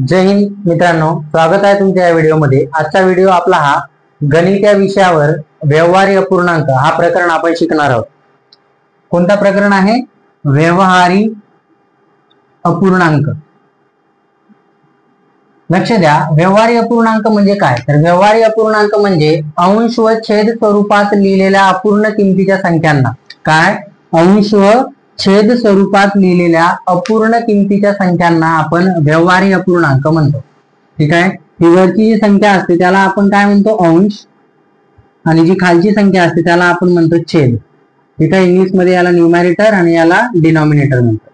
जय हिंद मित्रांनो, स्वागत आहे तुमच्या या व्हिडिओमध्ये। आजचा व्हिडिओ आपला हा गणित या विषयावर व्यवहारी अपूर्णांक हा प्रकरण आपण शिकणार आहोत। कोणता प्रकरण आहे? व्यवहारी अपूर्णांक। लक्ष द्या, व्यवहारी अपूर्णांक म्हणजे काय? तर व्यवहारी अपूर्णांक म्हणजे अंश व छेद स्वरूपात लिहिलेल्या अपूर्ण किमतीच्या संख्यांना काय? अंश व छेद स्वरूपात लिहिलेल्या अपूर्ण किमतीच्या संख्यांना आपण व्यवहारी अपूर्णांक म्हणतो। ठीक आहे। ही वरची जी संख्या असते त्याला आपण काय म्हणतो? अंश, आणि जी खालची संख्या असते त्याला आपण म्हणतो छेद। ठीक आहे। इंग्लिश मध्ये याला न्यूमरेटर आणि याला डिनॉमिनेटर म्हणतो।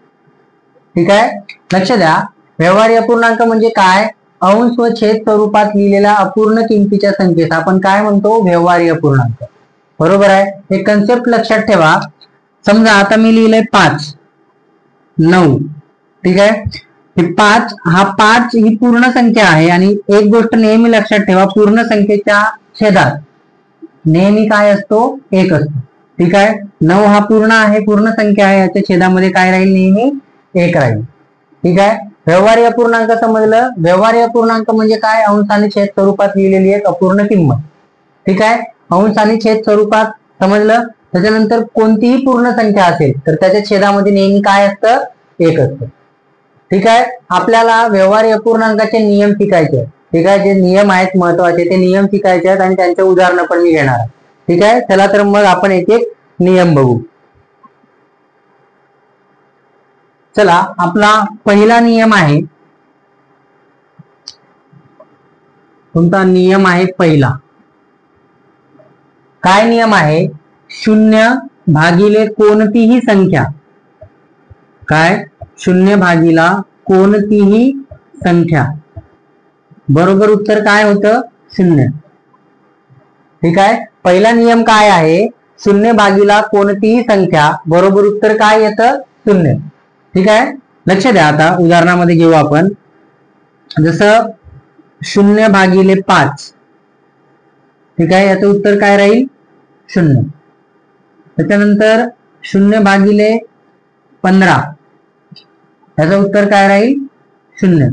ठीक आहे। लक्ष द्या, व्यवहारी अपूर्णांक म्हणजे काय? अंश व छेद स्वरूपात लिहिलेल्या अपूर्ण किमतीच्या संख्येस आपण काय म्हणतो? व्यवहारी अपूर्णांक। बरोबर आहे। हे कन्सेप्ट लक्षात ठेवा। समजा आता मी लिहिलंय 5, 9। ठीक आहे। हे 5 हा 5 ही पूर्ण संख्या आहे, आणि एक गोष्ट नेहमी लक्षात ठेवा, पूर्ण संख्येच्या छेदात नेहमी काय असतो? 1 असतो। ठीक आहे। 9 हा पूर्ण आहे, पूर्ण संख्या आहे, याच्या छेदामध्ये काय राहील? नेहमी 1 राहील। ठीक आहे। व्यवहारी अपूर्णांक समजलं? व्यवहारी अपूर्णांक म्हणजे काय? अंश आणि छेद स्वरूपात लिहिलेली एक अपूर्ण किंमत। ठीक आहे। अंश आणि छेद स्वरूपात समजलं? त्याच्यानंतर कोणतीही पूर्ण संख्या असेल तर त्याच्या छेदामध्ये नेहमी काय असतं? 1 असतं। ठीक आहे। आपल्याला व्यवहारी अपूर्णांकाचे नियम शिकायचे आहेत। ठीक आहे। जे नियम आहेत महत्वाचे ते नियम शिकायचे आहेत, आणि त्यांचे उदाहरणं पण मी घेणार आहे। ठीक आहे। चला तर मग आपण एक एक नियम बघू। चला, आपला पहिला नियम आहे, कोणता नियम आहे? पहिला काय नियम आहे? 0 भागिले कोणतीही संख्या काय? 0 भागिला कोणतीही संख्या बरोबर उत्तर काय होतं? 0। ठीक आहे। पहिला नियम काय आहे? 0 भागिला कोणतीही संख्या बरोबर उत्तर काय येतं? 0। ठीक आहे। लक्ष द्या, आता उदाहरणामध्ये घेऊ आपण। जसं 0 भागिले 5, ठीक आहे, याचं उत्तर काय राहील? 0। त्याच्यानंतर 0 भागिले 15, याचं उत्तर काय राहील? 0।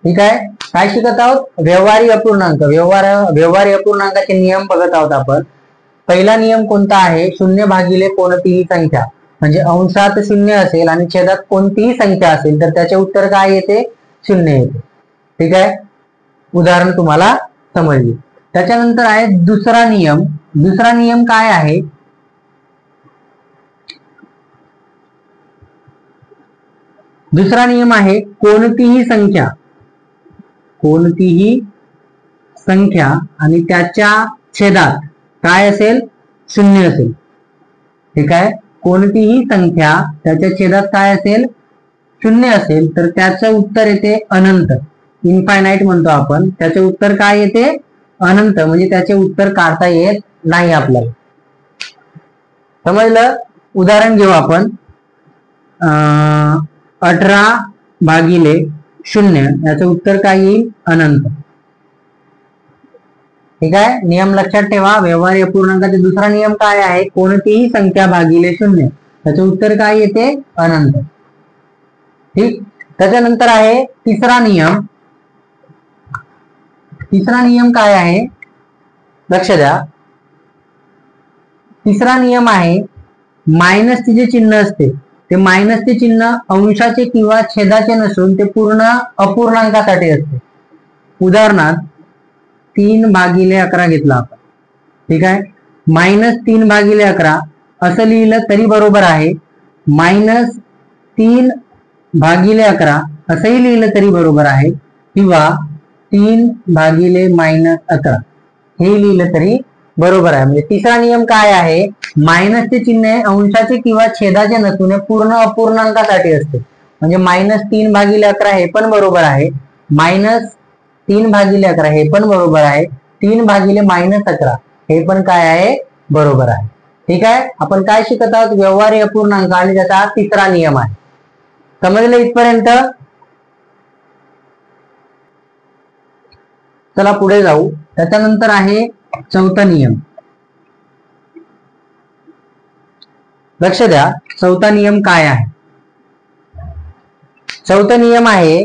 ठीक आहे। काय शिकत आहोत? व्यवहारी अपूर्णांक। व्यवहारी अपूर्णांकाचे नियम बघत आहोत आपण। पहिला नियम कोणता आहे? 0 भागिले कोणतीही संख्या, म्हणजे अंशात 0 असेल आणि छेदात कोणतीही संख्या असेल तर त्याचे उत्तर काय येते? 0 येते। ठीक आहे। उदाहरण तुम्हाला समजले। त्याच्यानंतर आहे दुसरा नियम। दुसरा नियम काय आहे? दुसरा नियम आहे कोणतीही संख्या आणि त्याच्या छेदात काय असेल? 0 असेल। ठीक आहे। कोणतीही संख्या त्याच्या छेदात काय असेल? 0 असेल तर त्याचं उत्तर येते अनंत, इन्फायनाइट म्हणतो आपण। त्याचे उत्तर काय येते? अनंत, म्हणजे त्याचे उत्तर काढता येत नाही आपल्याला। समजलं? उदाहरण घेऊ आपण। 18 भागिले 0, याचं उत्तर काय येईल? अनंत। ठीक आहे। नियम लक्षात ठेवा। व्यवहारी अपूर्णांकाचा दुसरा नियम काय आहे? कोणतीही संख्या भागिले 0, त्याचं उत्तर काय येते? अनंत। ठीक। त्याच्यानंतर आहे तिसरा नियम। तिसरा नियम काय आहे? लक्ष द्या, तिसरा नियम आहे मायनसचे जे चिन्ह असते ते मायनसचे चिन्ह अंशाचे किंवा छेदाचे नसून ते पूर्ण अपूर्णांकासाठी असते। उदाहरणार्थ 3 भागिले 11 घेतला आपण। ठीक आहे। -3 भागिले 11 असं लिहिलं तरी बरोबर आहे, -3 भागिले 11 असंही लिहिलं तरी बरोबर आहे, किंवा 3 भागिले -11 हे लिहिलं तरी बरोबर आहे। म्हणजे तिसरा नियम काय आहे? मायनसचे चिन्ह अंशाचे किंवा छेदाचे नसून पूर्ण अपूर्णांकासाठी असते। म्हणजे -3 भागिले 11 हे पण बरोबर आहे, -3 भागिले 11 हे पण बरोबर आहे, 3 भागिले -11 हे पण काय आहे? बरोबर आहे। ठीक आहे। आपण काय शिकत आहोत? व्यवहारी अपूर्णांक, आणि त्याचा तिसरा नियम आहे। समजलं इथपर्यंत? चला पुढे जाऊ। त्याच्यानंतर आहे चौथा नियम। लक्ष द्या, चौथा नियम काय आहे? चौथा नियम आहे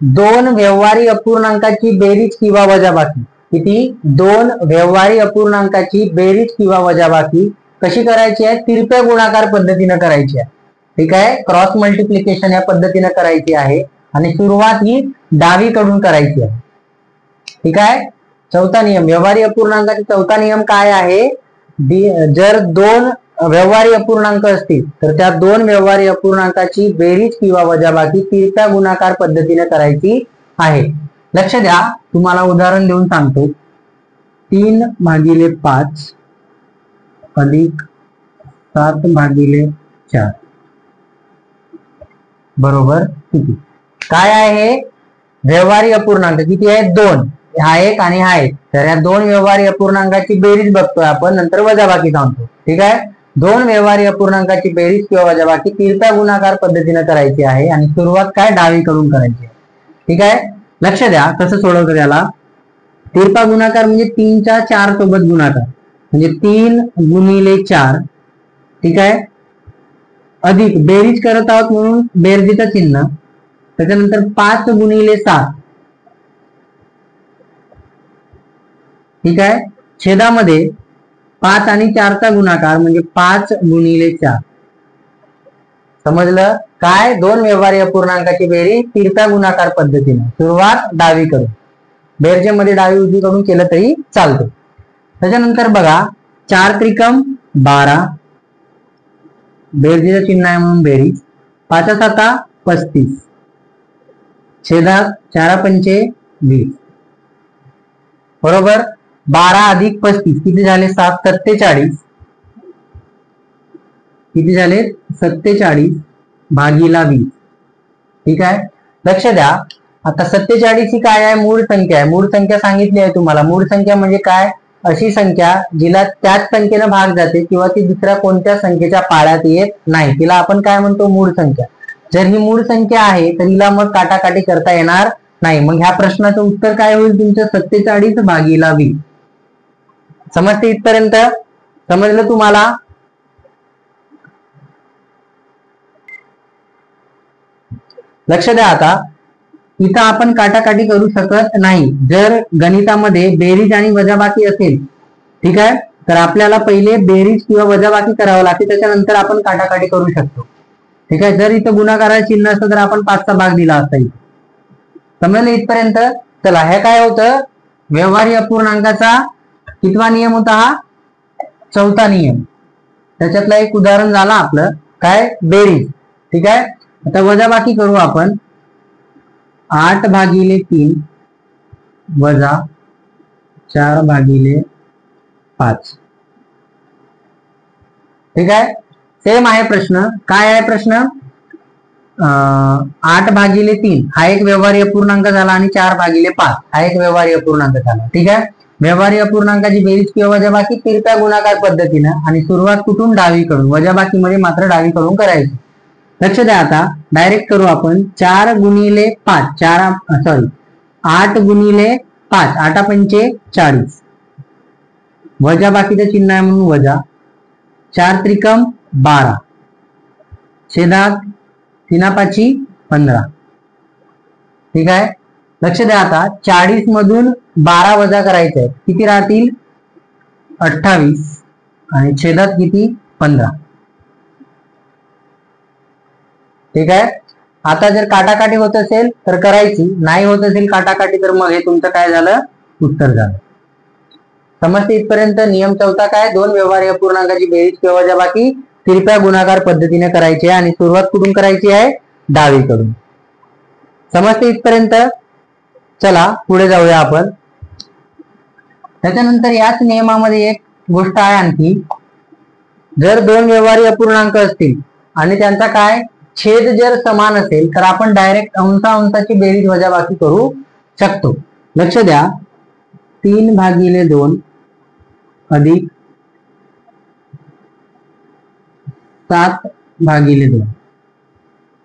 दोन व्यवहारी अपूर्णांकाची बेरीज किंवा वजाबाकी. किती? दोन व्यवहारी अपूर्णांकाची बेरीज किंवा वजाबाकी कशी करायची आहे? तिरप्या गुणाकार पद्धतीने करायची आहे. ठीक आहे, क्रॉस मल्टिप्लिकेशन या पद्धतीने करायची आहे आणि सुरुवात ही डावीकडून करायची आहे. ठीक आहे. चौथा नियम, व्यवहारी अपूर्णांकाचा चौथा नियम काय आहे? जर दोन व्यवहारी अपूर्णांक असतील तर त्या दोन व्यवहारी अपूर्णांकाची बेरीज किंवा वजाबाकी तिरप्या गुणाकार पद्धतीने करायची आहे. लक्ष द्या, तुम्हाला उदाहरण देऊन सांगतो. 3/5 अधिक 7/4 बरोबर किती? काय आहे? व्यवहारी अपूर्णांक किती आहेत? 2. हा एक आणि हा एक. तर या दोन व्यवहारी अपूर्णांकाची बेरीज बघतोय आपण, नंतर वजाबाकी सांगतो. ठीक आहे, दोन व्यवहारी अपूर्णांकाची बेरीज किंवा वजाबाकी तिरप्या गुणाकार पद्धतीने करायची आहे आणि सुरुवात काय? डावीकडून करायची आहे. ठीक आहे, लक्ष द्या कसं सोडवतं त्याला. तिरपा गुणाकार म्हणजे 3च्या 4 सोबत गुणाकार, म्हणजे 3 गुणिले 4. ठीक आहे, अधिक बेरीज करत आहोत म्हणून बेरजेचं चिन्ह. त्याच्यानंतर 5 गुणिले 7. ठीक आहे, छेदामध्ये 5 आणि 4चा गुणाकार म्हणजे 5 गुणिले 4. समजलं काय? दोन व्यवहारी अपूर्णांकाची बेरीज तिरप्या गुणाकार पद्धतीने, सुरुवात डावीकडून. बेरजेमध्ये डावी उजवीकडून केलं तरी चालतं. त्याच्यानंतर बघा, 4 त्रिकम 12, बेरजेचं चिन्ह आहे म्हणून बेरीज. 5 7 35, छेदात 4 पंचे 20 बरोबर. 12 अधिक 35 किती झाले? 47. किती झाले? 47 भागीला 20. ठीक आहे, लक्ष द्या. आता 47 ही काय आहे? मूळ संख्या आहे. मूळ संख्या सांगितली आहे तुम्हाला. मूळ संख्या म्हणजे काय? अशी संख्या जिला त्याच संख्येने भाग जाते किंवा ती दुसऱ्या कोणत्या संख्येच्या पाड्यात येत नाही, तिला आपण काय म्हणतो? मूळ संख्या. जर ही मूळ संख्या आहे तर हिला मग काटाकाटी करता येणार नाही. मग ह्या प्रश्नाचं उत्तर काय होईल तुमचं? 47 भागीला 20. समजते इथपर्यंत? समजलं तुम्हाला? लक्ष द्या. आता इथं आपण काटाकाटी करू शकत नाही. जर गणितामध्ये बेरीज आणि वजाबाकी असेल, ठीक आहे, तर आपल्याला पहिले बेरीज किंवा वजाबाकी करावं लागते, त्याच्यानंतर आपण काटाकाटी करू शकतो. ठीक आहे, जर इथं गुणाकाराचं चिन्ह असतं तर आपण 5चा भाग दिला असता. समजलं इथपर्यंत? चला, हे काय होतं? व्यवहारी अपूर्णांकाचा कितवा नियम होता? हा चौथा नियम. त्याच्यातलं एक उदाहरण झालं आपलं काय? बेरीज. ठीक आहे, आता वजाबाकी करू आपण. 8/3 वजा 4/5. ठीक आहे, सेम आहे प्रश्न. काय आहे प्रश्न? 8/3 हा एक व्यवहारी अपूर्णांक झाला आणि 4/5 हा एक व्यवहारी अपूर्णांक झाला. ठीक आहे, व्यवहारी अपूर्णांकाची बेरीज किंवा वजाबाकी तिरप्या गुणाकार पद्धतीनं आणि सुरुवात कुठून? डावीकडून. वजाबाकीमध्ये मात्र डावीकडून करायची. लक्ष द्या. आता डायरेक्ट करू आपण. 4 गुणिले 5 8 गुणिले 5 8 पंचे 40, वजाबाकीचं चिन्ह आहे म्हणून वजा. 4 त्रिकम 12, छेदात 3 5 15. ठीक आहे, लक्ष द्या. आता 40 मधून 12 वजा करायचे आहेत. किती राहतील? 28 आणि छेदात किती? 15. ठीक आहे, आता जर काटाकाटी होत असेल तर करायची, नाही होत असेल काटाकाटी तर मग हे तुमचं काय झालं? उत्तर झालं. समजते इथपर्यंत? नियम चौथा काय? दोन व्यवहारी अपूर्णांकाची बेरीज किंवा वजाबाकी तिरप्या गुणाकार पद्धतीने करायची आहे आणि सुरुवात कुठून करायची आहे? डावीकडून. समजते इथपर्यंत? चला पुढे जाऊया आपण. त्याच्यानंतर याच नियमामध्ये एक गोष्ट आहे आणखी. जर दोन व्यवहारी अपूर्णांक असतील आणि त्यांचा काय? छेद जर समान असेल तर आपण डायरेक्ट अंशांची बेरीज वजाबाकी करू शकतो. लक्ष द्या. 3/2 अधिक 7/2.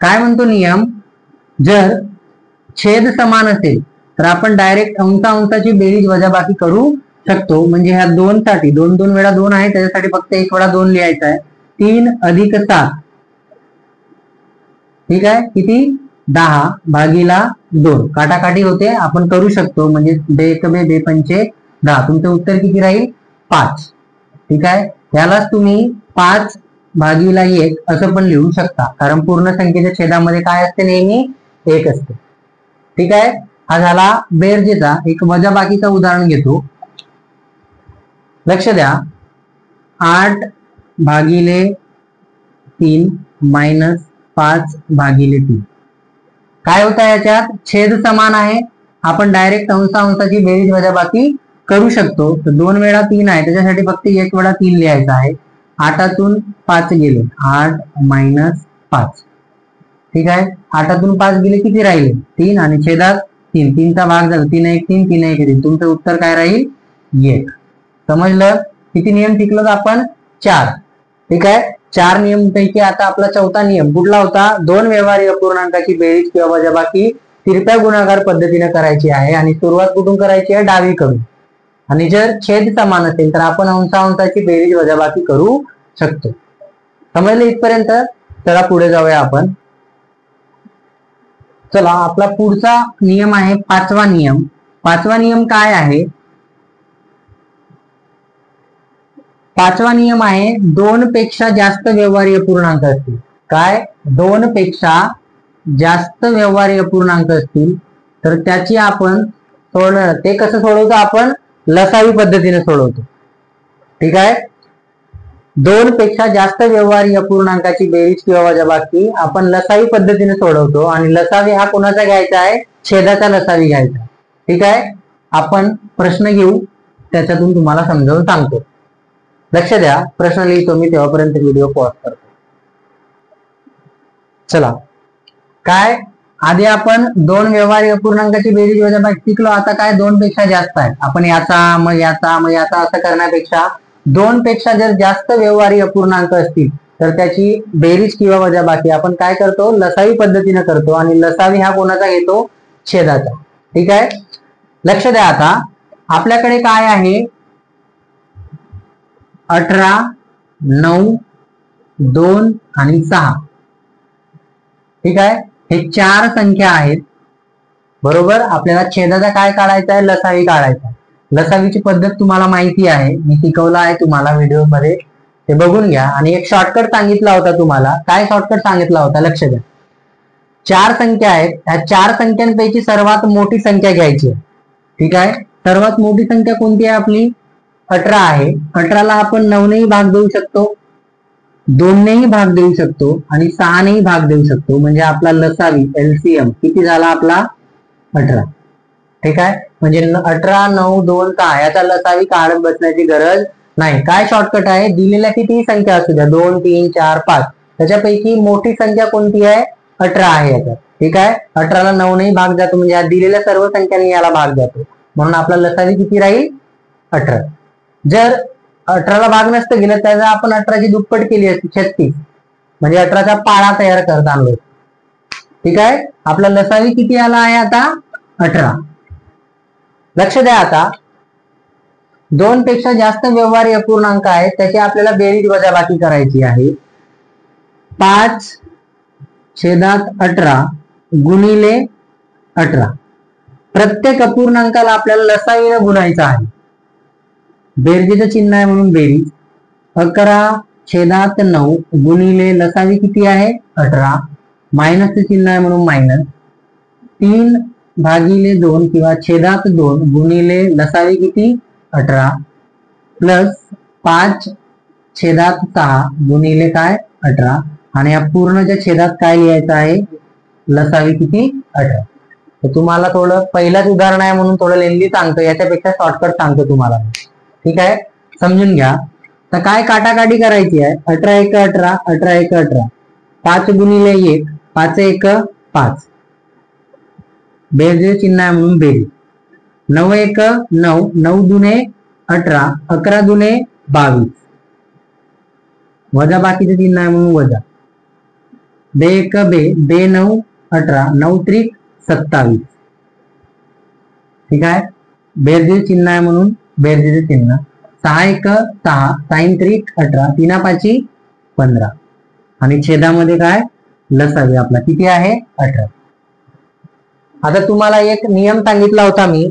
काय म्हणतो नियम? जर छेद समान असेल तर आपण डायरेक्ट अंशाची बेरीज वजाबाकी करू शकतो. म्हणजे ह्या 2 साठी 2 2 वेळा 2 आहे, त्याच्यासाठी फक्त 1 वेळा 2 लिहायचा आहे. 3 अधिक 7. ठीक आहे, किती? 10/2. 2 काटाकाटी होते, आपण करू शकतो. म्हणजे 2 एक 2 2 पंचे 10. तुमचं उत्तर किती राहील? 5. ठीक आहे. यालाच तुम्ही 5 भागीला 1 असं पण लिहू शकता, कारण पूर्ण संख्येच्या छेदामध्ये काय असते? नेहमी 1 असते. ठीक आहे. हा झाला बेरजेचा. एक वजाबाकीचं उदाहरण घेतो. लक्ष द्या. 8 भागिले 3 मायनस 5 भागिले 3 काय होतं याच्यात? छेद समान आहे, आपण डायरेक्ट अंशाची बेरीज वजाबाकी करू शकतो. तर 2 वेळा 3 आहे, त्याच्यासाठी फक्त 1 वेळा 3 लिहायचं आहे. 8तून 5 गेले, 8 मायनस 5. ठीक आहे. 8तून 5 गेले, किती राहिले? 3. आणि छेदात 3, 3चा भाग झाला, 3 1 3 3 1 3. तुमचं उत्तर काय राहील? 1. समजलं? किती नियम शिकलो आपण? 4. ठीक आहे. 4 नियम पैकी आता आपला चौथा नियम कुठला होता? 2 व्यवहारी अपूर्णांकाची बेरीज किंवा वजाबाकी तिरप्या गुणाकार पद्धतीने करायची आहे. आणि सुरुवात कुठून करायची आहे? डावीकडून. आणि जर छेद समान असेल तर आपण अंशाची बेरीज वजाबाकी करू शकतो. समजलं इथपर्यंत? चला पुढे जाऊया आपण. चला, आपला पुढचा नियम आहे 5वा नियम. 5वा नियम काय आहे? 5वा नियम आहे 2 पेक्षा जास्त व्यवहारी अपूर्णांक असतील. काय? 2 पेक्षा जास्त व्यवहारी अपूर्णांक असतील तर त्याची आपण ते कसं सोडवतो? आपण लसावी पद्धतीने सोडवतो. ठीक आहे. 2 पेक्षा जास्त व्यवहारी अपूर्णांकाची बेरीज किंवा वजाबाकी आपण लसावी पद्धतीने सोडवतो. आणि लसावी हा कोणाचा घ्यायचा आहे? छेदाचा लसावी घ्यायचा. ठीक आहे. आपण प्रश्न घेऊ, त्याच्यातून तुम्हाला समजावून सांगतो. लक्ष द्या. प्रश्न लिहितो मी, तेव्हापर्यंत व्हिडिओ पॉज करतो. चला, काय आधी आपण 2 व्यवहारी अपूर्णांकाची बेरीज वजाबाकी शिकलो. आता काय 2 पेक्षा जास्त आहे, आपण याचा मग याचा मग याचा असं करण्यापेक्षा 2 पेक्षा जर जास्त व्यवहारी अपूर्णांक असतील तर त्याची बेरीज किंवा वजाबाकी आपण काय करतो? लसावी पद्धतीने करतो. आणि लसावी हा कोणाचा घेतो? छेदाचा. ठीक आहे. लक्ष द्या. आता आपल्याकडे काय आहे? 18 9 2 आणि 6. ठीक आहे. हे 4 संख्या आहेत. बरोबर. आपल्याला छेदाचा काय काढायचा आहे? लसावी काढायचा. लसावीची पद्धत तुम्हाला माहिती आहे, मी शिकवला आहे तुम्हाला व्हिडिओ मध्ये, ते बघून घ्या. आणि एक शॉर्टकट सांगितला होता तुम्हाला. काय शॉर्टकट सांगितला होता? लक्ष द्या. 4 संख्या आहेत, त्या 4 संख्यांपैकी सर्वात मोठी संख्या घ्यायची आहे. ठीक आहे. सर्वात मोठी संख्या कोणती आहे आपली? 18 आहे. 18ला आपण 9नेही भाग देऊ शकतो, 2नेही भाग देऊ शकतो आणि 6नेही भाग देऊ शकतो. म्हणजे आपला लसावी एलसीएम किती झाला आपला? 18. ठीक आहे. म्हणजे 18 9 2 6 याचा लसावी काढत बसण्याची गरज नाही. काय शॉर्टकट आहे? दिलेल्या कितीही संख्या असू द्या, 2 3 4 5, त्याच्यापैकी मोठी संख्या कोणती आहे? 18 आहे याच्यात. ठीक आहे. 18ला 9नेही भाग जातो, म्हणजे दिलेल्या सर्व संख्यांनी याला भाग जातो, म्हणून आपला लसावी किती राहील? 18. जर 18ला भाग नसतं गेलं, त्याचा आपण 18ची दुप्पट केली असती, 36, म्हणजे 18चा पाळा तयार करत आणलो. ठीक आहे. आपला लसावी किती आला आहे आता? 18. लक्ष द्या. आता 2 पेक्षा जास्त व्यवहारी अपूर्णांक आहेत, त्याची आपल्याला बेरीज वजाबाकी करायची आहे. 5/18 गुणिले 18. प्रत्येक अपूर्णांकाला आपल्याला लसावीने गुणायचं आहे. बेरजेचं चिन्ह आहे म्हणून बेरीज. 11/9 गुणिले लसावी किती आहे? 18. मायनसचं चिन्ह आहे म्हणून मायनस. 3/2 किंवा छेदात 2 गुणिले लसावी किती? 18 प्लस 5/6 गुणिले काय? 18. आणि या पूर्णच्या छेदात काय लिहायचं आहे? लसावी किती? 18. तर तुम्हाला थोडं पहिलाच उदाहरण आहे म्हणून थोडं लेंदी सांगतो, याच्यापेक्षा शॉर्टकट सांगतो तुम्हाला. ठीक आहे. समजून घ्या. तर काय काटाकाटी करायची आहे? 18 1 18 18 1 18. 5 गुणिले 1 5 1 5. बेरजे चिन्ह आहे म्हणून बेरीज. 9 1 9 9 दुने 18 11 दुने 22. वजा बाकीचं चिन्ह आहे म्हणून वजा. 2 1 2 2 9 18 9 त्रिक 27. ठीक आहे. बेरजे चिन्ह आहे म्हणून बेरजेचे चिन्ह. 6 1 6 साइन त्रिक 18 3 5 15. आणि छेदामध्ये काय? लसावी आपला किती आहे? 18. आता तुम्हाला एक नियम सांगितला होता मी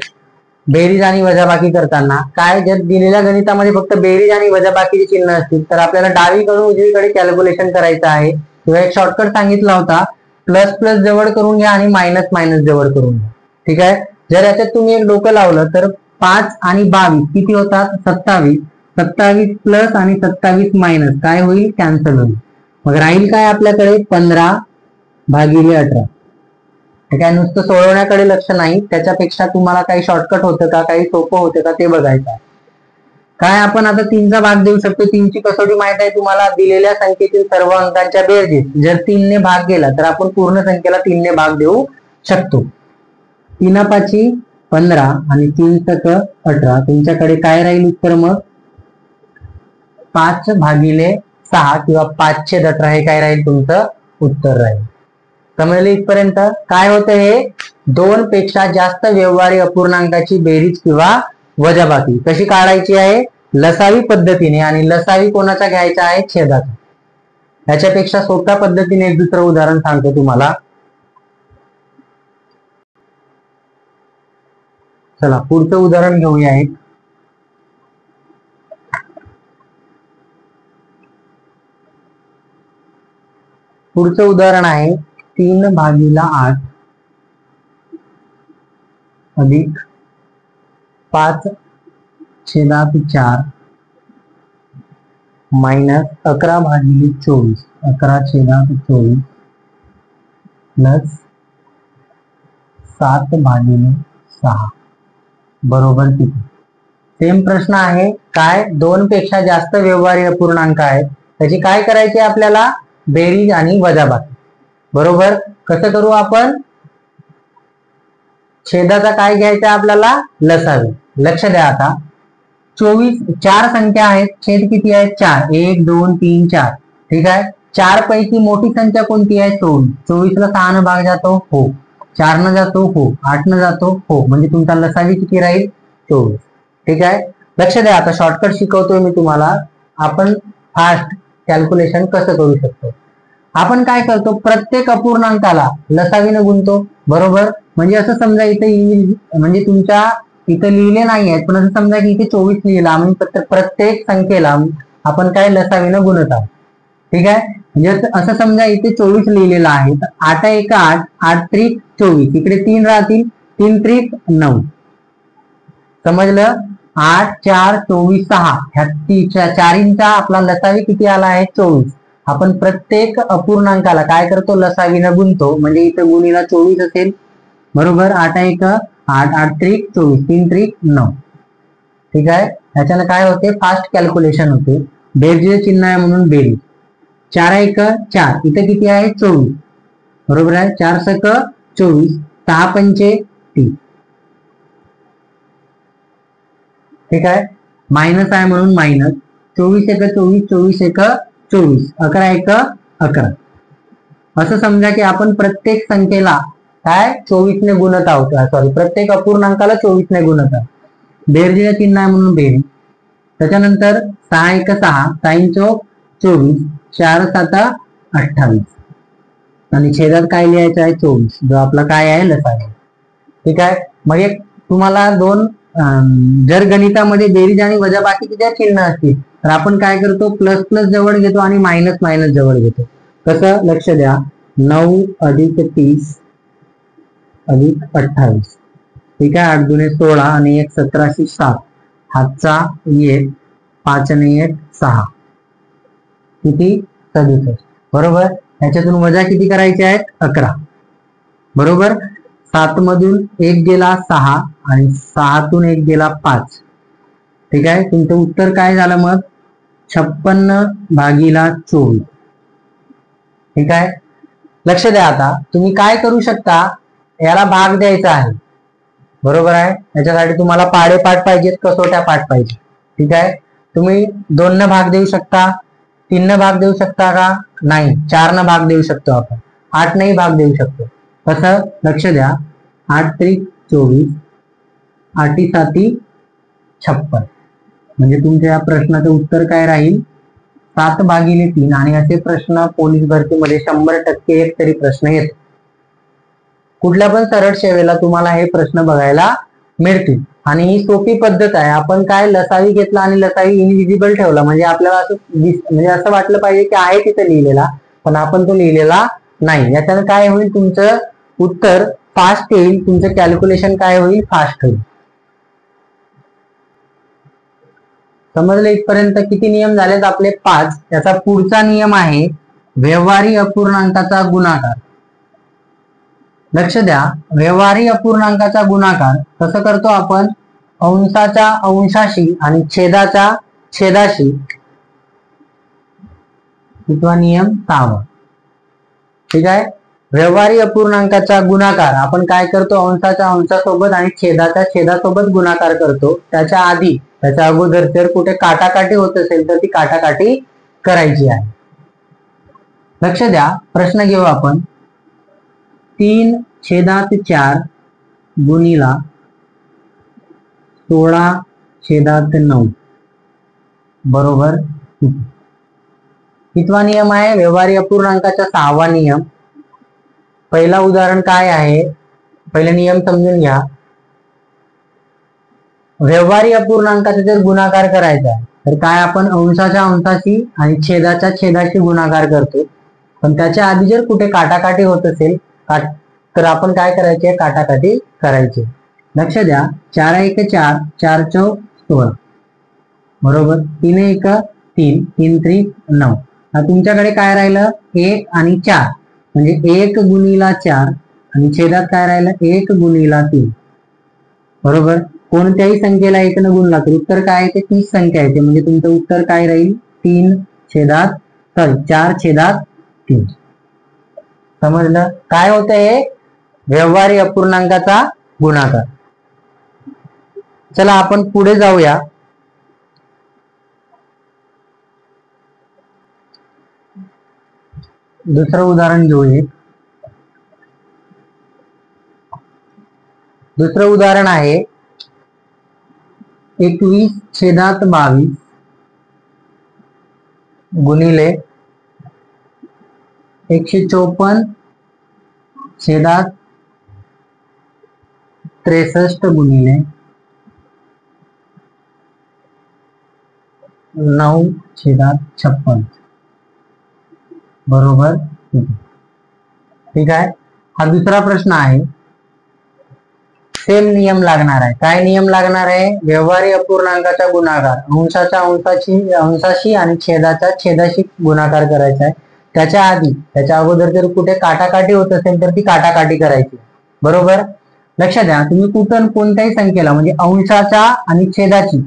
बेरीज आणि वजाबाकी करताना, काय जर दिलेल्या गणितामध्ये फक्त बेरीज आणि वजाबाकीचे चिन्ह असतील तर आपल्याला डावीकडून उजवीकडे कॅल्क्युलेशन करायचं आहे, किंवा एक शॉर्टकट सांगितला होता, प्लस प्लस जवळ करून घ्या आणि मायनस मायनस जवळ करून घ्या. ठीक आहे. जर याच्यात तुम्ही एक डोकं लावलं तर 5 आणि 22 किती होतात? 27. 27 प्लस आणि 27 मायनस काय होईल? कॅन्सल होईल. मग राहील काय आपल्याकडे? 15/18. काय नुसतं सोडवण्याकडे लक्ष नाही, त्याच्यापेक्षा तुम्हाला काही शॉर्टकट होतं का, काही सोपं होतं का ते बघायचं आहे. काय आपण आता 3चा भाग देऊ शकतो. 3ची कसोटी माहित आहे तुम्हाला, दिलेल्या संख्येतील सर्व अंकांच्या बेरजेस जर 3ने भाग गेला तर आपण पूर्ण संख्येला 3ने भाग देऊ शकतो. 3×5 15 आणि 3×18. तुमच्याकडे काय राहील उत्तर? मग 5/6 किंवा 5/18 हे काय राहील तुमचं उत्तर राहील. समजले इथपर्यंत? काय होतं हे? 2 पेक्षा जास्त व्यवहारी अपूर्णांकाची बेरीज किंवा वजाबाकी कशी काढायची आहे? लसावी पद्धतीने. आणि लसावी कोणाचा घ्यायचा आहे? छेदाचा. याच्यापेक्षा सोप्या पद्धतीने एक दुसरं उदाहरण सांगतो तुम्हाला. चला पुढचं उदाहरण घेऊया एक. पुढचं उदाहरण आहे 3/8 अधिक 5/4 मायनस 11/24 11/24 प्लस 7/6 बरोबर किती? सेम प्रश्न आहे. काय 2 पेक्षा जास्त व्यवहारी अपूर्णांक आहेत, त्याची काय करायची आपल्याला? बेरीज आणि वजाबाकी. बरोबर. कसं करू आपण? छेदाचा काय घ्यायचा आपल्याला? लसावी. लक्ष द्या आता. 4 संख्या आहेत, छेद किती आहेत? 4. 1 2 3 4. ठीक आहे. 4 पैकी मोठी संख्या कोणती आहे? 24. 24 ला 6 न भाग जातो? हो. 4 न जातो? हो. 8 न जातो? हो. म्हणजे तुमचा लसावी किती राहील? 24. ठीक आहे. लक्ष द्या आता, शॉर्टकट शिकवतोय मी तुम्हाला. आपण फास्ट कॅल्क्युलेशन कसं करू शकतो. आपण काय करतो? प्रत्येक अपूर्णांकाला लसावीने गुणतो. बरोबर. म्हणजे असं समजा इथे, म्हणजे तुमच्या इथे लिहिले नाही आहेत, पण असं समजा की इथे 24 लिहिला, म्हणजे प्रत्येक संख्येला आपण काय लसावीने गुणत आहोत. ठीक आहे. म्हणजे असं समजा इथे 24 लिहिलेला आहे, तर 8 1 8 8 3 24. इकडे 3 राहतील, 3 3 9. समजलं? 8 4 24 6 ह्या चारींचा आपला लसावी किती आला आहे? 24. आपण प्रत्येक अपूर्णांकाला काय करतो? लसावीने गुणतो. म्हणजे इथे गुणीला 24 असेल. बरोबर. 8 1 8 8 3 24 3 3 9. ठीक आहे. ह्याच्यानं काय होते? फास्ट कॅल्क्युलेशन होते. बेरजेचे चिन्ह आहे म्हणून बेरीज. 4 1 4. इथे किती आहे? 24. बरोबर आहे. 4 6 24. 6 5 30. ठीक आहे. मायनस आहे म्हणून मायनस. 24 1 24 24 1 24. 11 1 11. असं समजा की आपण प्रत्येक संख्येला काय 24 ने गुणत आहोत. सॉरी, प्रत्येक अपूर्णांकाला 24 ने गुणत आहोत. बेरजेचे चिन्ह आहे म्हणून बेरीज. त्याच्यानंतर 6 1 6 6 चौक 24 4 7 28 आणि छेदात काय लिहायचं आहे? 24, जो आपला काय आहे? लसावी. ठीक आहे. मग एक तुम्हाला दोन, जर गणितामध्ये बेरीज आणि वजाबाकीचे ज्या चिन्ह असतील तर आपण काय करतो? प्लस प्लस जवळ घेतो आणि मायनस मायनस जवळ घेतो. कसं? लक्ष द्या. 9 अधिक 30 अधिक 28. ठीक आहे. 8 दुने 16 आणि 1 1707. हातचा 1 5 आणि 1 6. किती? 67. बरोबर. ह्याच्यातून वजा किती करायचे आहेत? 11. बरोबर. 7 मधून 1 गेला 6 आणि 6 तून 1 गेला 5. ठीक आहे. तुमचं उत्तर काय झालं मग? 56/24. ठीक आहे. लक्ष द्या. आता तुम्ही काय करू शकता? याला भाग द्यायचा आहे. बरोबर आहे. याच्यासाठी तुम्हाला पाडेपाठ पाहिजेत, कसोट्या पाठ पाहिजे. ठीक आहे. तुम्ही 2 न भाग देऊ शकता, 3 न भाग देऊ शकता का? नाही. 4 न भाग देऊ शकतो आपण. 8 नही भाग देऊ शकतो. कसं? लक्ष द्या. 8 3 24 8 7 56. म्हणजे तुमच्या या प्रश्नाचं उत्तर काय राहील? 7/3. आणि असे प्रश्न पोलीस भरतीमध्ये 100% एक तरी प्रश्न येतो. कुठल्या पण सरळ सेवेला तुम्हाला हे प्रश्न बघायला मिळतील. आणि ही सोपी पद्धत आहे. आपण काय लसावी घेतला आणि लसावी इनविजिबल ठेवला म्हणजे आपल्याला असं म्हणजे असं वाटलं पाहिजे की आहे तिथे लिहिलेला, पण आपण तो लिहिलेला नाही. याच्यानं काय होईल, तुमचं उत्तर फास्ट येईल, तुमचं कॅल्क्युलेशन काय होईल, फास्ट होईल. समजलं इथपर्यंत? किती नियम झालेत आपले? 5. याचा पुढचा नियम आहे व्यवहारी अपूर्णांकाचा गुणाकार. लक्ष द्या, व्यवहारी अपूर्णांकाचा गुणाकार कसं करतो आपण? अंशाच्या अंशाशी आणि छेदाच्या छेदाशी. कितवा नियम? 6वा. ठीक आहे. व्यवहारी अपूर्णांकाचा गुणाकार आपण काय करतो? अंशाच्या अंशासोबत आणि छेदाच्या छेदासोबत गुणाकार करतो. त्याच्या आधी, त्याच्या अगोदर जर कुठे काटाकाटी होत असेल तर ती काटाकाटी करायची आहे. लक्ष द्या, प्रश्न घेऊ आपण. 3/4 गुणिला 16/9 बरोबर. कितवा नियम आहे? व्यवहारी अपूर्णांकाचा 6वा नियम. पहिला उदाहरण काय आहे? पहिले नियम समजून घ्या. व्यवहारी अपूर्णांकाचा जर गुणाकार करायचा आहे तर काय आपण अंशाच्या अंशाशी आणि छेदाच्या छेदाशी गुणाकार करतो. पण त्याच्या आधी जर कुठे काटाकाटी होत असेल तर आपण काय करायचे? काटाकाटी करायची. लक्ष द्या, 4 × 4 4 × 4 16 बरोबर. 3 × 1 3 3 3 9. तुमच्याकडे काय राहिलं? 1 आणि 4 म्हणजे 1 गुणिला 4 आणि छेदात काय राहिलं? 1 गुणिला 3 बरोबर. कोणत्याही संख्येला 1 न गुणला तर उत्तर काय येते? 30 संख्या येते. म्हणजे तुमचं उत्तर काय राहील? 4/3. समजलं? काय होतं हे? व्यवहारी अपूर्णांकाचा गुणाकार. चला आपण पुढे जाऊया. दुसरं उदाहरण घेऊया. दुसरं उदाहरण आहे 21/22 गुणिले 154/63 गुणिले 9/56 बरोबर. ठीक आहे. हा दुसरा प्रश्न आहे. सेम नियम लागणार आहे. काय नियम लागणार आहे? व्यवहारी अपूर्णांकाचा गुणाकार अंशाच्या अंशाशी आणि छेदाच्या छेदाशी गुणाकार करायचा आहे. त्याच्या आधी, त्याच्या अगोदर जर कुठे काटाकाटी होत असेल तर ती काटाकाटी करायची बरोबर. लक्ष द्या, तुम्ही कुठं कोणत्याही संख्येला म्हणजे अंशाच्या आणि छेदाची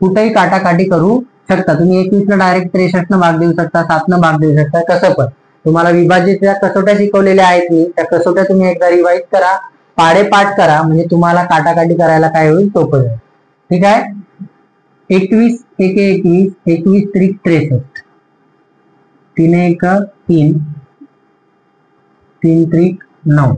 कुठेही काटाकाटी करू शकता. तुम्ही 21 ला डायरेक्ट 63 न भाग देऊ शकता, 7 न भाग देऊ शकता, कसं पण. तुम्हाला विभाजितच्या कसोट्या शिकवलेल्या आहेत मी, त्या कसोट्या तुम्ही एकदा रिवाइज करा, पाढे पाठ करा, म्हणजे तुम्हाला काटाकाटी करायला काय होईल? सोपं जाईल. ठीक आहे. 21 × 21 21 × 63 3 × 1 3 3 × 9.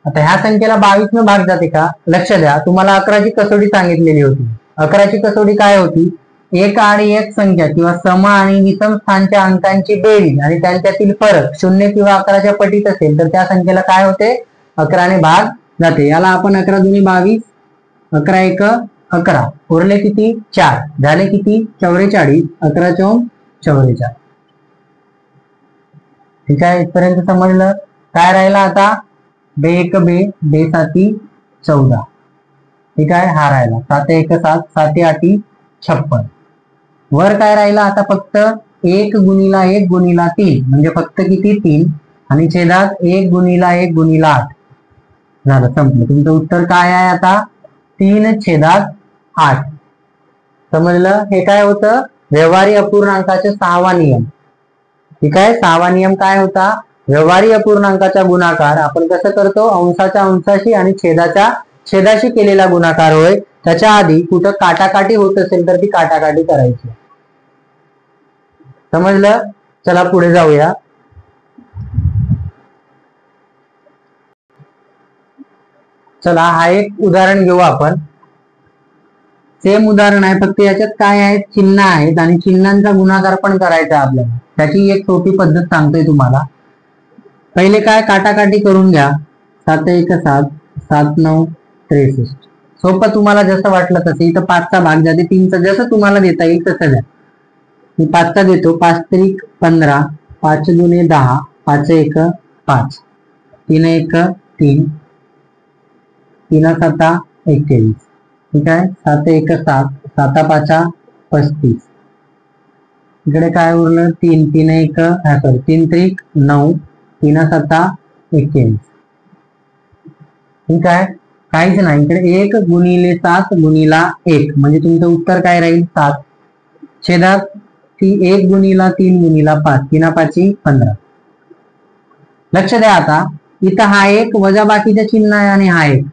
आता ह्या संख्येला 22 न भाग जाते का? लक्ष द्या, तुम्हाला 11ची कसोटी सांगितलेली होती. 11ची कसोटी काय होती? 1 आणि 1 संख्या किंवा सम आणि विषम स्थानच्या अंकांची बेरीज आणि त्यांच्यातील फरक 0 किंवा 11च्या पटीत असेल तर त्या संख्येला काय होते? 11 ने भाग जाते. याला आपण 11 दूनी 22 11 × 1 11 उरले किती? 4 झाले किती? 44 11 × 4 44. ठीक आहे. इथपर्यंत समजलं? काय राहिला आता? 2 × 1 2 × 7 14. ठीक आहे. हा राहिला 7 × 1 7 7 × 8 56. वर काय राहिला आता? फक्त 1 गुणिला 1 गुणिला 3 म्हणजे फक्त किती? 3 आणि छेदात 1 गुणिला 1 गुणिला 8 झालं, संपलं. तुमचं उत्तर काय आहे आता? 3/8. समजलं? हे काय होतं? व्यवहारी अपूर्णांकाचा 6वा नियम. ठीक आहे. 6वा नियम काय होता? व्यवहारी अपूर्णांकाचा गुणाकार आपण कसं करतो? अंशाच्या अंशाशी आणि छेदाच्या छेदाशी केलेला गुणाकार होय. त्याच्या आधी कुठं काटाकाटी होत असेल तर ती काटाकाटी करायची. समजलं? चला पुढे जाऊया. चला हा एक उदाहरण घेऊ आपण. सेम उदाहरण आहे, फक्त याच्यात काय आहे? चिन्ह आहेत आणि चिन्हांचा गुणाकार पण करायचा आपल्याला. त्याची एक सोपी पद्धत सांगतोय तुम्हाला. पहिले काय काटाकाटी करून घ्या. 7 1 7, 7 9 63. सोपं तुम्हाला जसं वाटलं तसं. इथं 5चा भाग जाते 3चा, जसं तुम्हाला देता येईल तसं द्या. मी 5चा देतो. 5 3 15, 5 2 10, 5 1 5, 3 1 3, 3 7 21. ठीक आहे. 7 1 7, 7 5 35. इकडे काय उरलं 3 3 1 3 3 9, 3 7 21. ठीक आहे. काहीच नाही. इकडे 1 गुणिले 7 गुणिला 1 म्हणजे तुमचं उत्तर काय राहील 7. छेदात ती 1 गुणिला 3 गुणिला 5, 3 5 15. लक्ष द्या. आता इथं हा एक वजा बाकीचे चिन्ह आहे आणि हा एक,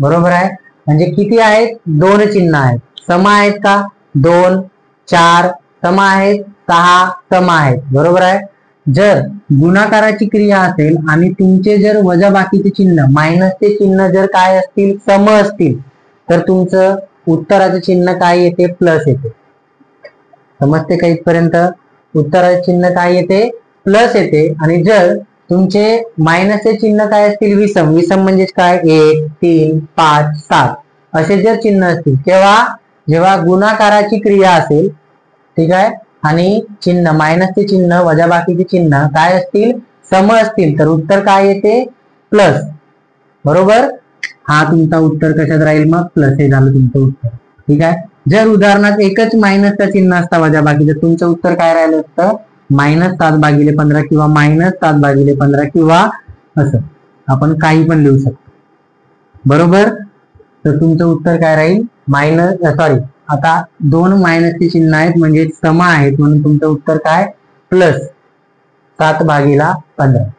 बरोबर आहे. म्हणजे किती आहेत? 2 चिन्ह आहेत. सम आहेत का? 2 4 सम आहेत, 6 सम आहेत, बरोबर आहे. जर गुणाकाराची क्रिया असेल आणि तुमचे जर वजा बाकीचे चिन्ह मायनसचे चिन्ह जर काय असतील, सम असतील, तर तुमचं उत्तराचं चिन्ह काय येते? प्लस येते. समजते का इथपर्यंत? उत्तराचे चिन्ह काय येते? प्लस येते. आणि जर तुमचे मायनसचे चिन्ह काय असतील? विषम. विषम म्हणजे काय? 1 3 5 7 असे जर चिन्ह असतील, जेव्हा गुणाकाराची क्रिया असेल, ठीक आहे, आणि चिन्ह मायनसचे चिन्ह वजाबाकीचे चिन्ह काय असतील? सम असतील, तर उत्तर काय येते? प्लस. बरोबर. हा तुमचा उत्तर कशात राहील? मग प्लस हे झालं तुमचं उत्तर. ठीक आहे. जर उदाहरणार्थ एकच मायनसचा चिन्ह असता वजाबाकीचं, तुमचं उत्तर काय राहिलं असतं? -7/15 किंवा -7/15 किंवा असं आपण काही पण लिहू शकतो. बरोबर. तर तुमचं उत्तर काय राहील? आता 2 मायनसचे चिन्ह आहेत म्हणजे सम आहेत, म्हणून तुमचं उत्तर काय? प्लस 7/15.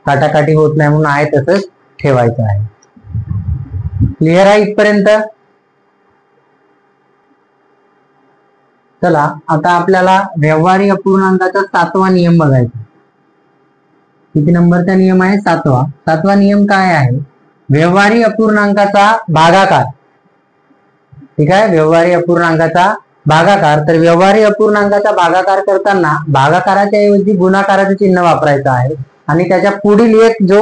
काटाकाटी होत नाही म्हणून आहे तसंच ठेवायचं आहे. क्लिअर आहे इथपर्यंत? चला आता आपल्याला व्यवहारी अपूर्णांकाचा 7वा नियम बघायचा. किती नंबरचा नियम आहे? 7वा. 7वा नियम काय आहे? व्यवहारी अपूर्णांकाचा भागाकार. ठीक आहे. व्यवहारी अपूर्णांकाचा भागाकार. तर व्यवहारी अपूर्णांकाचा भागाकार करताना भागाकाराच्या ऐवजी गुणाकाराचे चिन्ह वापरायचं आहे आणि त्याच्या पुढील एक जो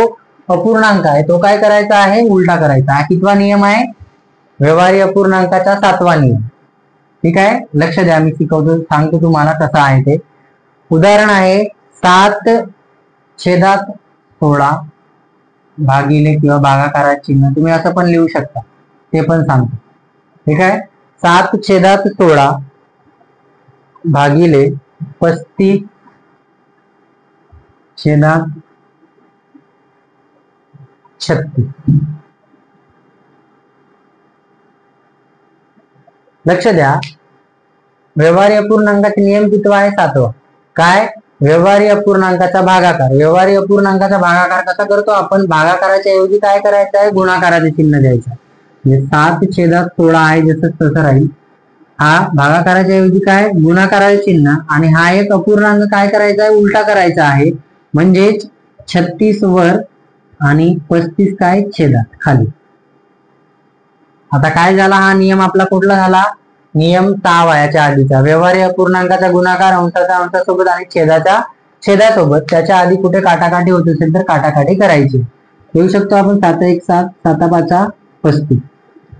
अपूर्णांक आहे तो काय करायचा आहे? उलटा करायचा. हा कितवा नियम आहे? व्यवहारी अपूर्णांकाचा 7वा नियम. ठीक आहे. लक्ष द्या, मी शिकवतो, सांगतो तुम्हाला कसं आहे ते. उदाहरण आहे 7/16 भागिले किंवा भागाकाराचे चिन्ह तुम्ही असं पण लिहू शकता, ते पण सांगतो. ठीक आहे. 7/16 भागिले 35/36. लक्ष द्या. व्यवहारी अपूर्णांकाचे नियम कितवा आहे? 7वा. काय? व्यवहारी अपूर्णांकाचा भागाकार. व्यवहारी अपूर्णांकाचा भागाकार कसा करतो आपण? भागाकाराच्या ऐवजी काय करायचं आहे? गुणाकाराचे चिन्ह द्यायचं. म्हणजे 7/16 आहे जसं तसं राहील. हा भागाकाराच्या ऐवजी काय? गुणाकाराचे चिन्ह. आणि हा एक अपूर्णांक काय करायचा आहे? उलटा करायचा आहे. म्हणजेच 36 वर आणि 35 काय? छेदात खाली. आता काय झाला? हा नियम आपला कुठला झाला? नियम 6 याच्या आधीचा. व्यवहारी अपूर्णांकाचा गुणाकार अंशाच्या अंशासोबत आणि छेदाच्या छेदासोबत. त्याच्या आधी कुठे काटाकाटी होत असेल तर काटाकाटी करायची. येऊ शकतो आपण 7 1 7, 7 5 35,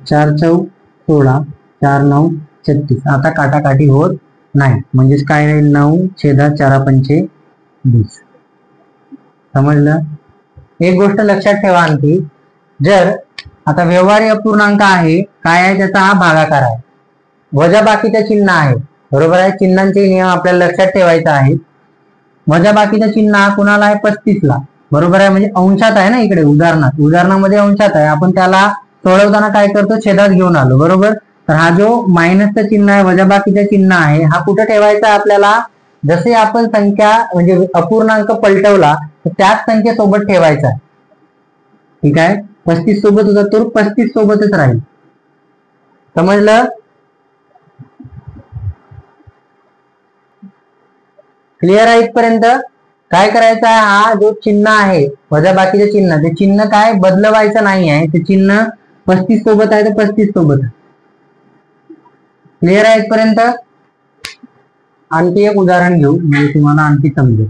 4 4 16, 4 9 36. आता काटाकाटी होत नाही, म्हणजेच काय राहील? 9/4 20. समजलं? एक गोष्ट लक्षात ठेवा आणखी. जर आता व्यवहारी अपूर्णांक आहे, काय आहे त्याचा? हा भागाकार आहे. वजाबाकीचं चिन्ह आहे, बरोबर आहे. चिन्हांचे नियम आपल्याला लक्षात ठेवायचा आहे. वजाबाकीचं चिन्ह हा कुणाला आहे? 35ला, बरोबर आहे. म्हणजे अंशात आहे ना इकडे. उदाहरणामध्ये अंशात आहे. आपण त्याला सोडवताना काय करतो? छेदात घेऊन आलो, बरोबर. तर हा जो मायनसचं चिन्ह आहे, वजाबाकीचं चिन्ह आहे, हा कुठे ठेवायचा आपल्याला? जसे आपण संख्या म्हणजे अपूर्णांक पलटवला तर त्याच संख्येसोबत ठेवायचा आहे. ठीक आहे. 35 सोबत होता तर 35 सोबतच राहील. समजलं? क्लिअर आहे इथपर्यंत? काय करायचं आहे? हा जो चिन्ह आहे वजाबाकीचे चिन्ह, ते चिन्ह काय बदलवायचं नाही आहे. ते चिन्ह 35 सोबत आहे तर 35 सोबत आहे. क्लिअर आहे इथपर्यंत? आणखी एक उदाहरण घेऊ म्हणजे तुम्हाला आणखी समजेल.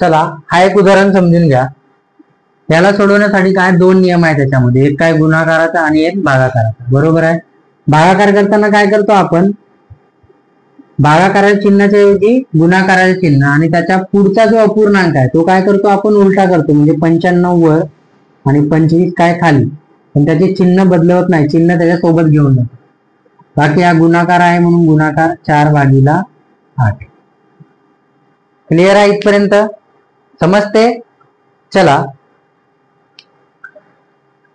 चला हा एक उदाहरण समजून घ्या. याला सोडवण्यासाठी काय दोन नियम आहेत त्याच्यामध्ये, एक काय गुणाकाराचा आणि एक भागाकाराचा. बरोबर आहे. भागाकार करताना काय करतो आपण, भागाकाराच्या चिन्हाच्या ऐवजी गुणाकाराचे चिन्ह आणि त्याच्या पुढचा जो अपूर्णांक आहे तो काय करतो आपण उलटा करतो. म्हणजे 95 वर आणि 25 काय खाली, पण त्याचे चिन्ह बदलवत नाही, चिन्ह त्याच्या सोबत घेऊन जातो. बाकी हा गुणाकार आहे म्हणून गुणाकार 4/8. क्लिअर आहे इथपर्यंत, समजते. चला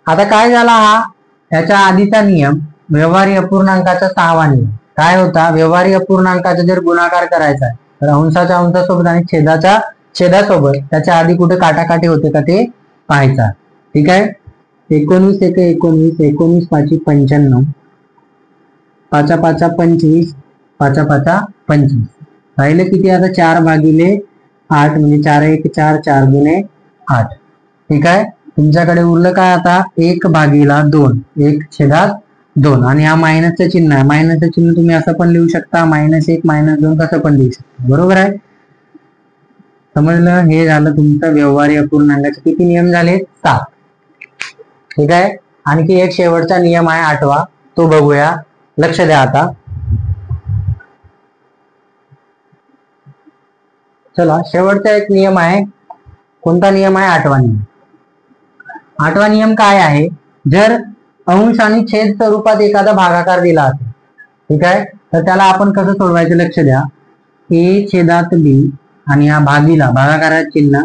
आता काय झाला, हा याच्या आधीचा नियम व्यवहारी अपूर्णांकाचा 6वा नियम काय होता, व्यवहारी अपूर्णांकाचा जर गुणाकार करायचा आहे तर अंशाच्या अंशासोबत आणि छेदाच्या छेदासोबत त्याच्या आधी कुठे काटाकाटी होते का ते पाहायचा. ठीक आहे. 19 × 19, 19 × 5 = 95, 5 × 5 = 25, 5 × 5 = 25. राहिले किती आता 4/8 म्हणजे 4 × 1 = 4, 4 × 8. ठीक आहे. तुमच्याकडे उरलं काय आता 1/2, 1/2 आणि हा मायनसचं चिन्ह आहे. मायनसचं चिन्ह तुम्ही असं पण लिहू शकता, -1 -2 कसं पण लिहू शकता. बरोबर आहे. समजलं. हे झालं तुमचं व्यवहारी अपूर्णांकाचे किती नियम झाले, 7. ठीक आहे. आणखी एक शेवटचा नियम आहे 8वा, तो बघूया. लक्ष द्या आता. चला शेवटचा एक नियम आहे. कोणता नियम आहे, 8वा नियम. 8वा नियम काय आहे, जर अंश आणि छेद स्वरूपात एखादा भागाकार दिला असेल, ठीक आहे, तर त्याला आपण कसं सोडवायचं लक्ष द्या. a/b आणि हा भागीला भागाकाराचे चिन्ह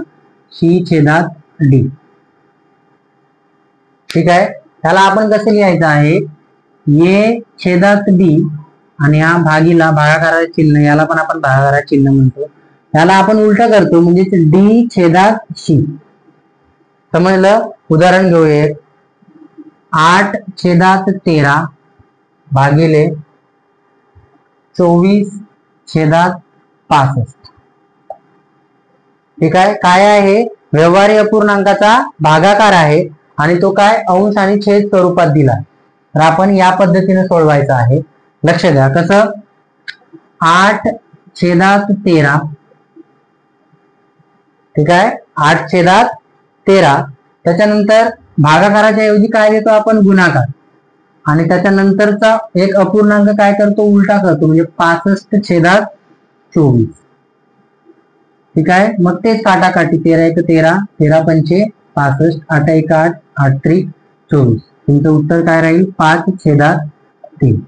c/d. ठीक आहे. त्याला आपण कसं लिहायचं आहे, a/b आणि हा भागीला भागाकाराचे चिन्ह, याला पण आपण भागाकाराचे चिन्ह म्हणतो, त्याला आपण उलट करतो म्हणजे d/c. समजलं. उदाहरण घेऊया. 8/13 भागिले 24/65. ठीक आहे. काय आहे, व्यवहारी अपूर्णांकाचा भागाकार आहे आणि तो काय अंश आणि छेद स्वरूपात दिला. तर आपण या पद्धतीने सोडवायचा आहे. लक्ष द्या कसं. 8/13. ठीक आहे. 8/13. त्याच्यानंतर भागाकाराच्या ऐवजी काय देतो आपण, गुणाकार, आणि त्याच्यानंतरचा एक अपूर्णांक काय करतो, उलटा करतो म्हणजे 65/24. ठीक आहे. मग तेच काटाकाटी 13 × 13, 13×5 = 65, 8 × 8, 8×3 = 24. तुमचं उत्तर काय राहील, 5/3.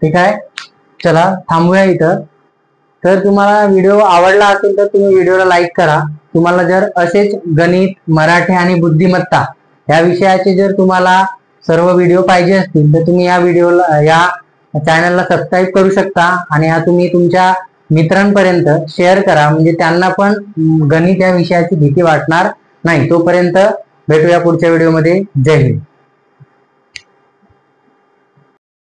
ठीक आहे. चला थांबूया इथं. तर तुम्हाला व्हिडिओ आवडला असेल तर तुम्ही व्हिडिओला लाईक करा. तुम्हाला जर असेच गणित, मराठी आणि बुद्धिमत्ता या विषयाचे जर तुम्हाला सर्व व्हिडिओ पाहिजे असतील तर तुम्ही या व्हिडिओला, या चॅनलला सबस्क्राईब करू शकता आणि हा तुम्ही तुमच्या मित्रांपर्यंत शेअर करा, म्हणजे त्यांना पण गणित या विषयाची भीती वाटणार नाही. तोपर्यंत भेटूया पुढच्या व्हिडिओमध्ये. जय हिंद.